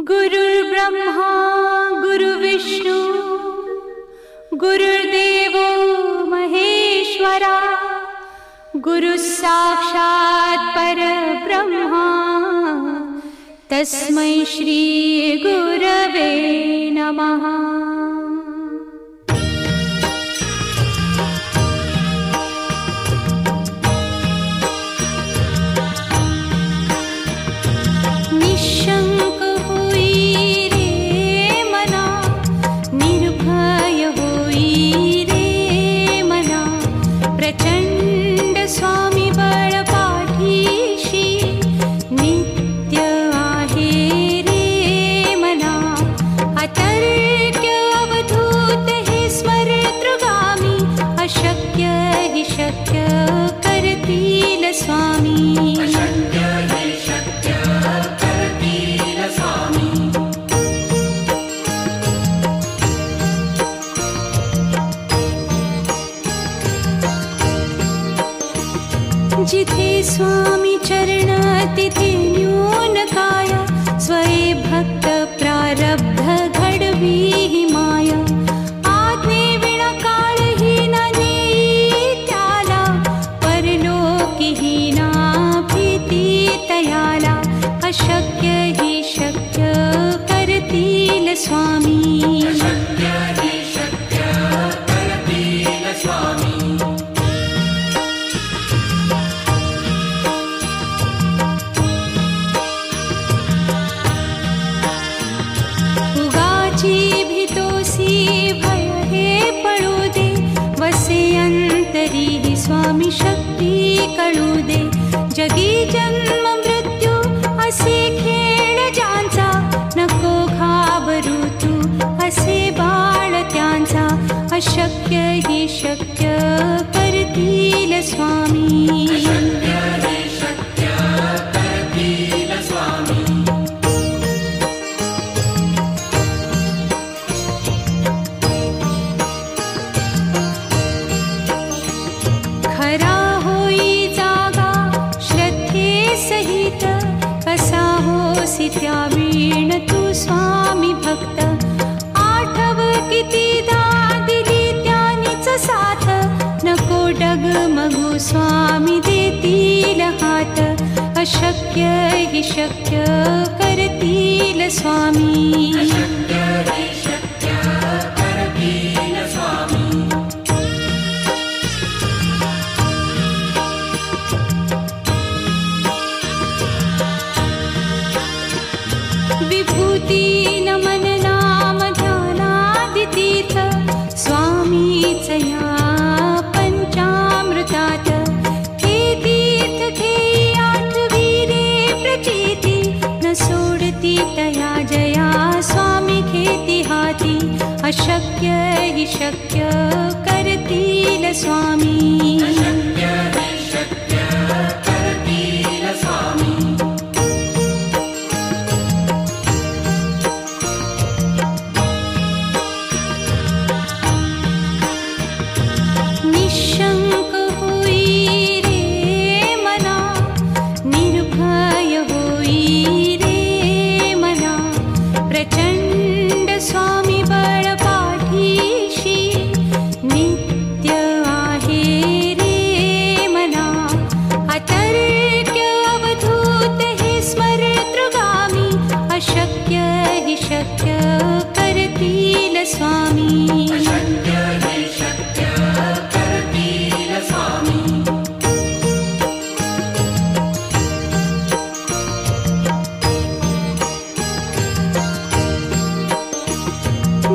गुरुर्ब्रह्मा गुरुर्विष्णू गुरुर्देवो महेश्वरा गुरुसाक्षात् परब्रह्मा तस्मै श्री गुरवे नमः। निशंक होई रे मना, निर्भय होई रे मना, प्रचंड स्वामी बळ पाठीशी नित्य आहे रे मना। अतर्क्य अवधूत हे स्मरतृगामी, अशक्य हि शक्य करतील स्वामी। जिथे स्वामी चरण तिथे न्यून काय, स्वये भक्त प्रारब्ध घडवी ही माया। आज्ञे विना काळही न नेई त्याला, परलोकी ही ना भीती तयाला। अशक्य ही शक्य करतील स्वामी। स्वामी शक्ती कळू दे, जगी जन्म मृत्यू असे खेळ ज्यांचा। नको घाबरू तू असे बाळ त्यांचा, अशक्य ही शक्य करतील स्वामी। त्यावीण तू स्वामी भक्त, आठव कितीदा दिली त्यानीच साथ। नको डगमगू स्वामी देतील हात, अशक्य हि शक्य करतील स्वामी। विभूती नमन नाम ध्यानादितीर्थ, स्वामीच या पंचामृतात। हे तीर्थ घेई आठवी रे प्रचिती, न सोडती तया जया स्वामी घेती हाती। अशक्य हि शक्य करतील स्वामी। निशंक होई रे मना, निर्भय होई रे मना, प्रचंड स्वामी बळ पाठीशी नित्य आहे रे मना। अतर्क्य अवधूत हे स्मरतृगामी, अशक्य हि शक्य करतील स्वामी।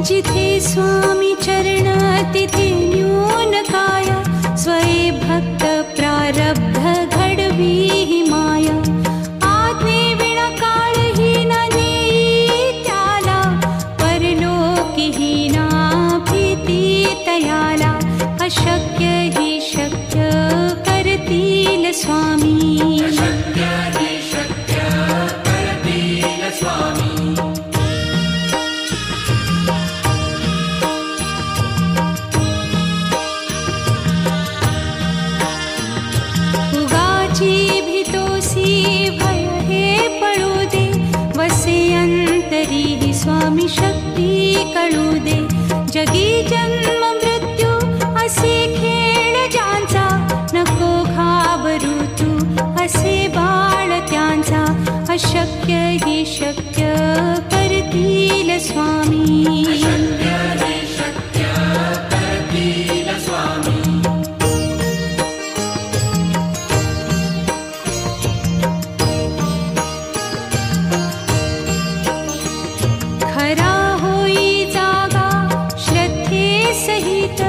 जिथे स्वामी चरण तिथे न्यून काय, स्वये भक्त प्रारब्ध घडवी ही माया। आज्ञे विना काळही न नेई त्याला, परलोकी ही ना भीती तयाला। अशक्य ही शक्य करतील स्वामी। अंतरी स्वामी शक्ती कळू दे. जगी जन्म मृत्यू असे खेळ ज्यांचा, नको घाबरू तू असे बाळ त्यांचा. अशक्य ही शक्य करतील स्वामी. खरा होई जागा श्रद्धे सहित,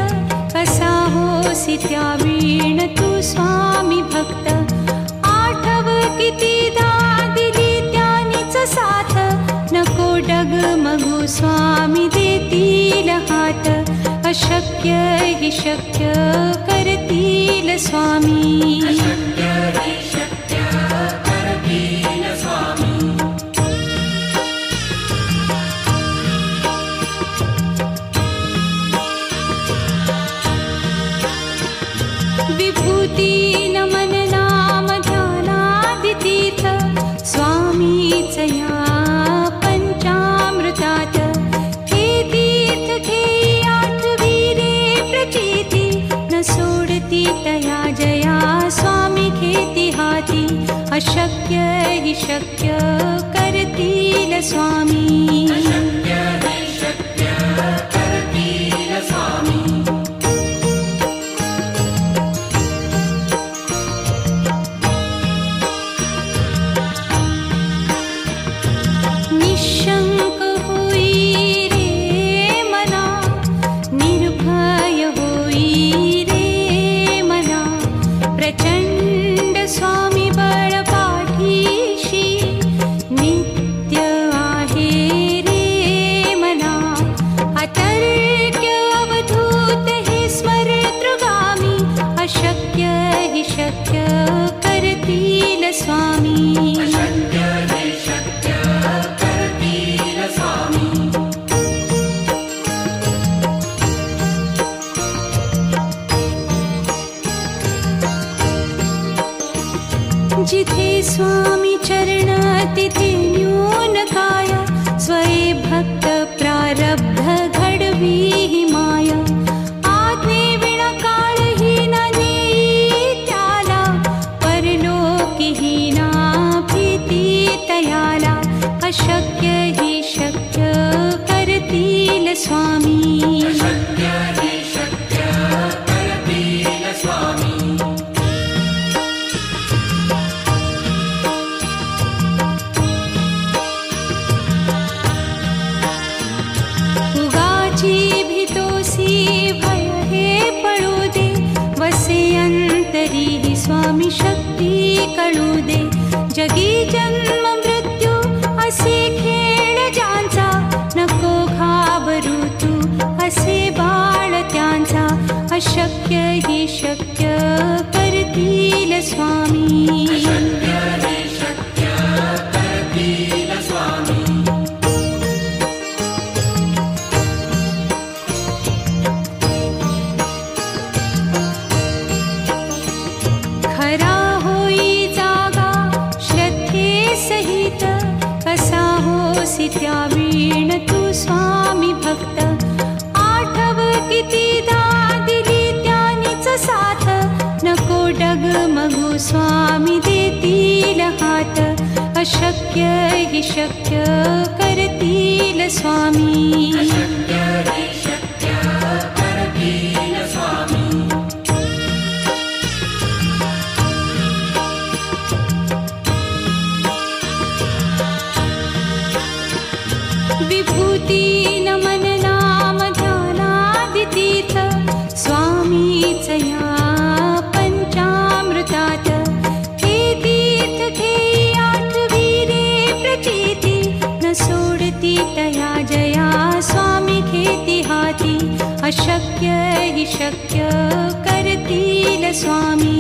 कसा होसी त्या वीण तू स्वामी भक्त. आठव कितीदा दिली त्यानीच साथ, नको डगमगू स्वामी देतील हात. अशक्य ही शक्य करतील स्वामी. विभूती नमन नाम ध्यानादितीर्थ, स्वामीच या पंचामृतात. हे तीर्थ घेई आठवीरे प्रचिती, न सोडती तया जया स्वामी घेती हाती. अशक्य ही शक्य करतील स्वामी. निशंक होई रे मना, निर्भय होई रे मना. प्रचंड स्वामी बळ पाठीशी, नित्य आहे रे मना. अतर्क्य अवधूत हे स्मरतृगामी, अशक्य हि शक्य करतील स्वामी. जिथे स्वामी चरण तिथे न्यून काय, स्वये भक्त प्रारब्ध घडवी ही माया. आज्ञे विना काळही न नेई त्याला, परलोकीही ना भीती तयाला. अशक्य ही शक्य करतील स्वामी. भय हे पळू दे, वसे अंतरी स्वामी शक्ती कळू दे. जगी जन्म मृत्यू असे खेळ ज्यांचा, नको घाबरू तू असे बाळ त्यांचा. अशक्य ही शक्य करतील स्वामी. खरा होई जागा श्रद्धे सहित, कसा होसी त्या वीण तू स्वामी भक्त. आठव कितीदा दिली त्यानीच साथ, नको डगमगू स्वामी देतील हात. अशक्य हि शक्य करतील स्वामी. विभूती नमन नाम ध्यानादितीर्थ, स्वामीच या पंचामृतात. हे तीर्थ घेई आठवीरे प्रचिती, न सोडती तया जया स्वामी घेती हाती. अशक्य हि शक्य करतील स्वामी.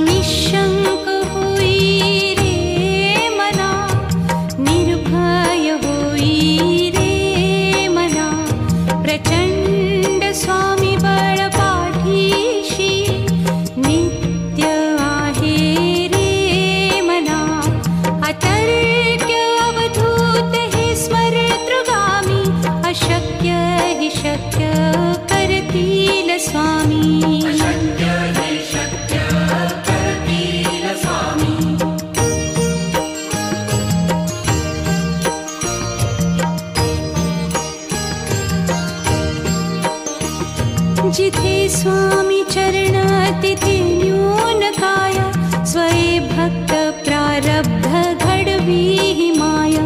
निशंक होई रे मना, निर्भय होई रे स्वामी अशक्य हे शक्य करतील स्वामी जिथे स्वामी चरण तिथे न्यून काया स्वये भक्त प्रारब्ध घडवी ही माया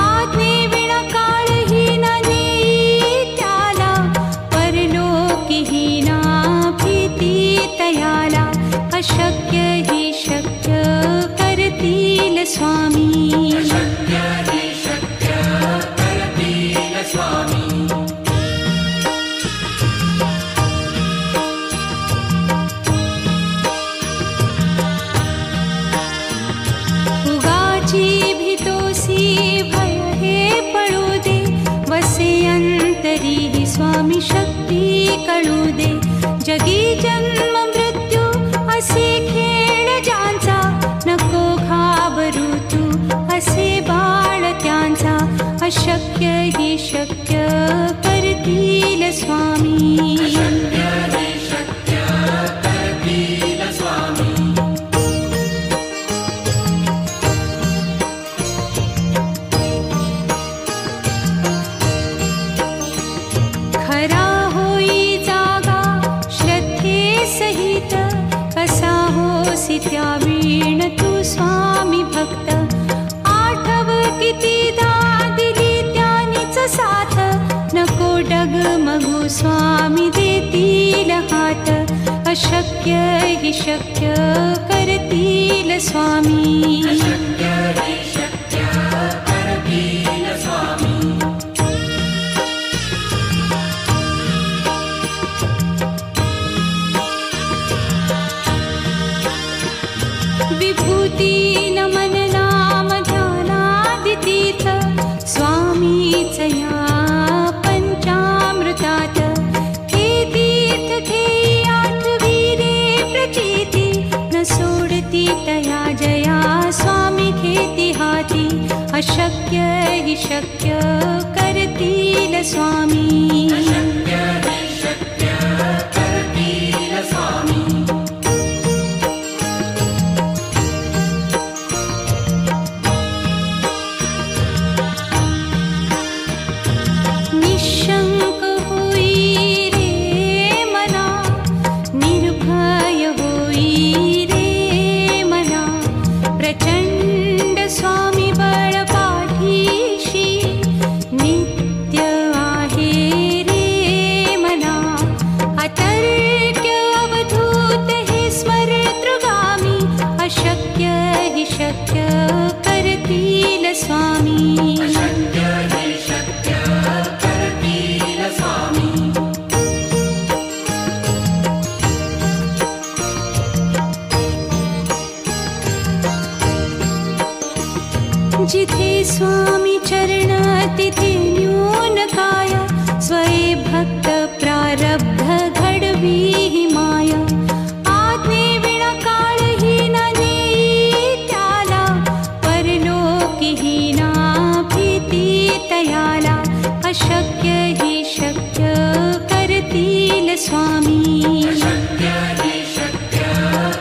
आज्ञे विना काळही न नेई त्याला परलोकीही ना भीती तयाला अशक्य ही शक्य करतील स्वामी अशक्य हे शक्य करतील स्वामी स्वामी शक्ती कळू दे जगी जन्म मृत्यू असे खेळ ज्यांचा नको घाबरू तू असे बाळ त्यांचा अशक्य ही शक्य करतील स्वामी अशक्य हे शक्य करतील स्वामी त्यावीण तू स्वामी भक्त आठव कितीदा दिली त्यानीच साथ नको डगमगू स्वामी देतील हात अशक्य ही शक्य करतील स्वामी अशक्य हे शक्य करतील स्वामी विभूती नमन नाम ध्यानादितीर्थ स्वामीच या पंचामृतात हे तीर्थ घेई आठवी रे प्रचिती न सोडती तया जया स्वामी घेती हाती अशक्य ही शक्य करतील स्वामी अशक्य हे शक्य करतील स्वामी स्वामी अशक्य हे शक्य करतील स्वामी जिथे स्वामी चरण तिथे न्यून काया स्वये भक्त प्रारब्ध घडवी ही माया आज्ञे विना काळही न नेई त्याला परलोकीही ना भीती तयाला अशक्य ही शक्य करतील स्वामी अशक्य हे शक्य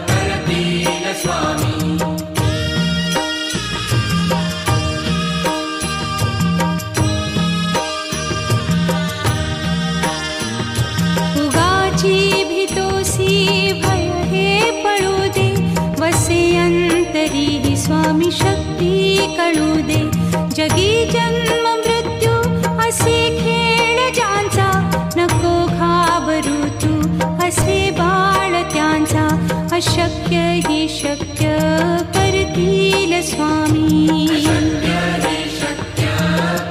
करतील स्वामी स्वामी शक्ती कळू दे जगी जन्म मृत्यू असे खेळ ज्यांचा नको घाबरू तू असे बाळ त्यांचा अशक्य ही शक्य करतील स्वामी अशक्य हे शक्य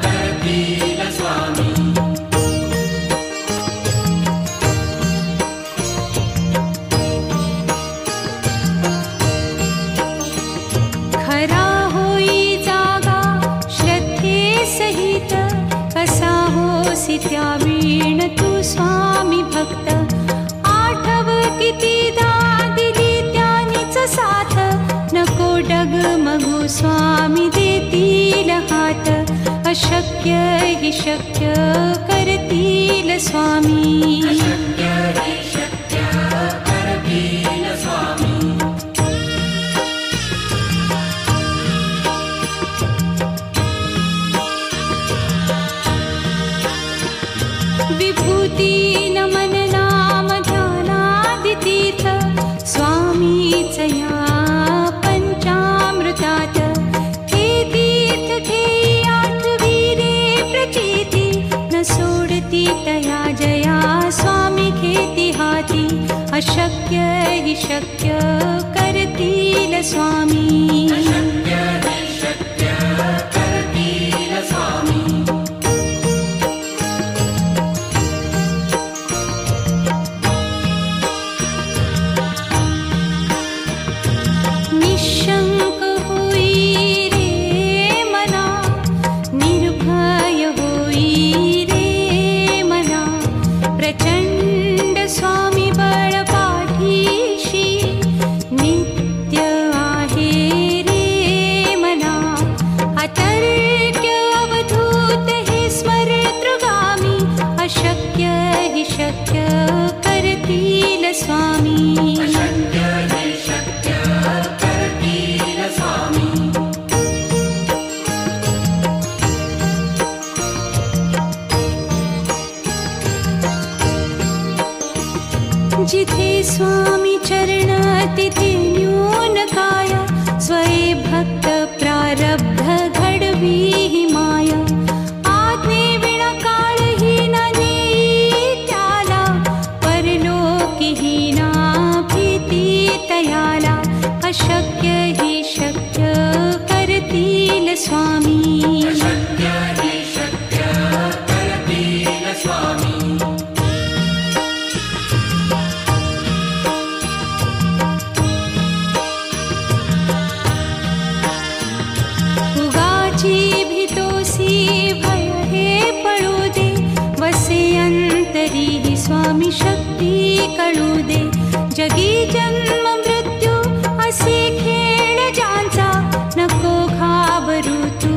करतील स्वामी त्यावीण तू स्वामी भक्त आठव कितीदा दिली त्यानीच साथ नको डगमगू स्वामी देतील हात अशक्य अशक्य हि शक्य करतील स्वामी. अशक्य हि शक्य करतील स्वामी. विभूती नमन नाम ध्यानादितीर्थ स्वामीच या पंचामृतात. हे तीर्थ घेई आठविरे प्रचिती न सोडती तया जया स्वामी घेती हाती. अशक्य हि शक्य करतील स्वामी. अशक्य हि शक्य करतील स्वामी. निशंक होई रे मना, निर्भय होई रे मना. प्रचंड स्वामी बळ पाठीशी नित्य आहे रे मना. अतर्क्य अवधूत हे स्मरतृगामी. अशक्य हि शक्य करतील स्वामी. अशक्य हि शक्य करतील स्वामी. जिथे स्वामी चरण तिथे न्यून काय. स्वये भक्त प्रारब्ध घडवी हि माया. आज्ञे विना काळही न नेई त्याला. परलोकी हि ना भीती तयाला. अशक्य हि शक्य करतील स्वामी. अशक्य हि शक्य करतील स्वामी. उगाची भीतोसी भय हे पळू दे. वसे अंतरी हि स्वामी शक्ती कळू दे. जगी जन्म मृत्यू असे खेळ ज्यांचा. नको घाबरू तू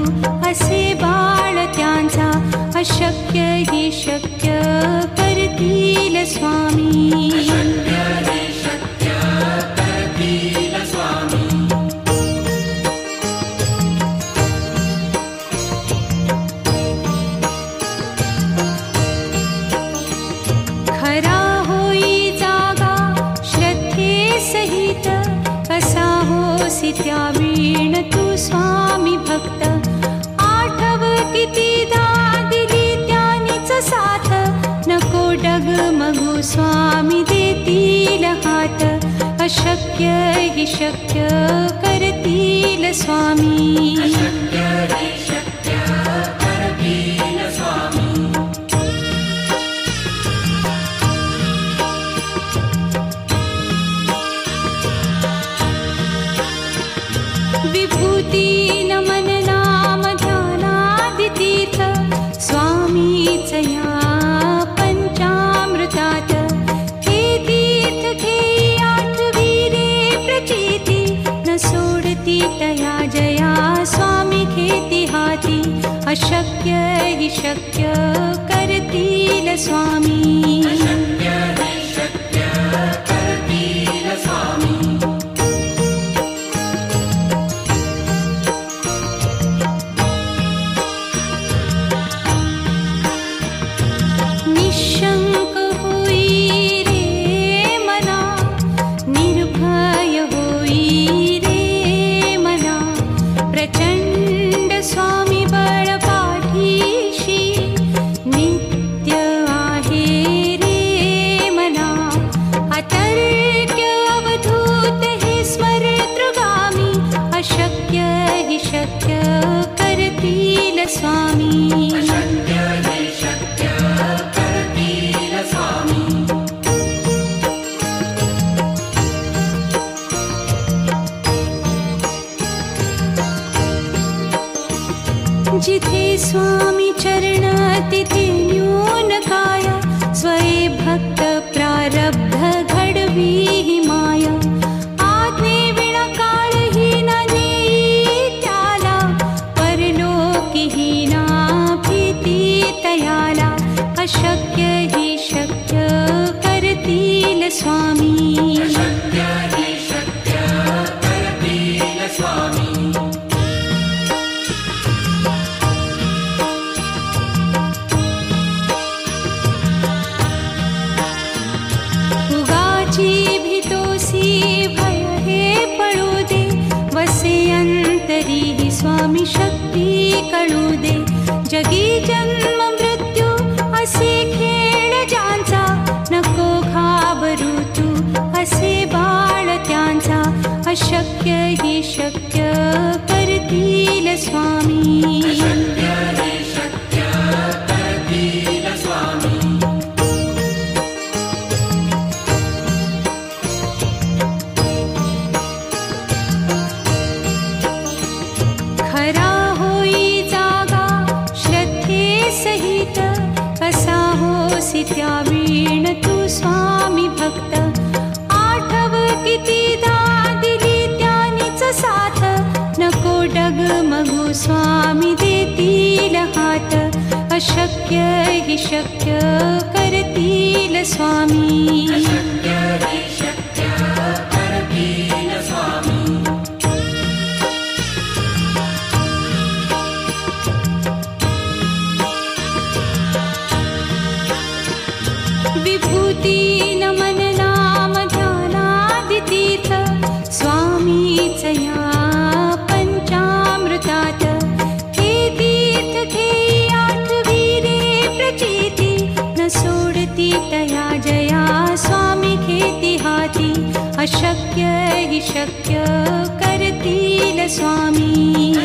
असे बाळ त्यांचा. अशक्य हि शक्य करतील स्वामी. अशक्य हि शक्य करतील स्वामी. खरा होई जागा श्रद्धे सहित. कसा होसी त्या वीण तू स्वामी भक्त. आठव कितीदा दिली त्यानीच साथ. नको डगमगू स्वामी देतील हात. अशक्य हि शक्य करतील स्वामी. अशक्य हि शक्य करतील स्वामी. विभूती नमन नाम ध्यानादितीर्थ स्वामीच या पंचामृतात. हे तीर्थ घेई आठविरे प्रचिती न सोडती तया जया स्वामी घेती हाती. अशक्य हि शक्य करतील स्वामी. अशक्य हि शक्य करतील स्वामी. निशंक होई रे मना, निर्भय होई रे मना. प्रचंड स्वामी बळ पाठीशी नित्य आहे जगी जन्म मृत्यू असे खेळ ज्यांचा, नको घाबरू तू असे बाळ त्यांचा. अशक्य ही शक्य करतील स्वामी. अशक्य हे शक्य करतील स्वामी. खरा होई जागा श्रद्धे सहित, कसा होसी त्या वीण तू स्वामी भक्त. आठव कितीदा दिली त्यानीच साथ, नको डगमगू स्वामी देतील हात. अशक्य ही शक्य करतील स्वामी. अशक्य हे शक्य करतील स्वामी. विभूती नमन नाम ध्यानादितीर्थ, स्वामीच या पंचामृतात. हे तीर्थ घेई आठवीरे प्रचिती, न सोडती तया जया स्वामी घेती हाती. अशक्य ही शक्य करतील स्वामी.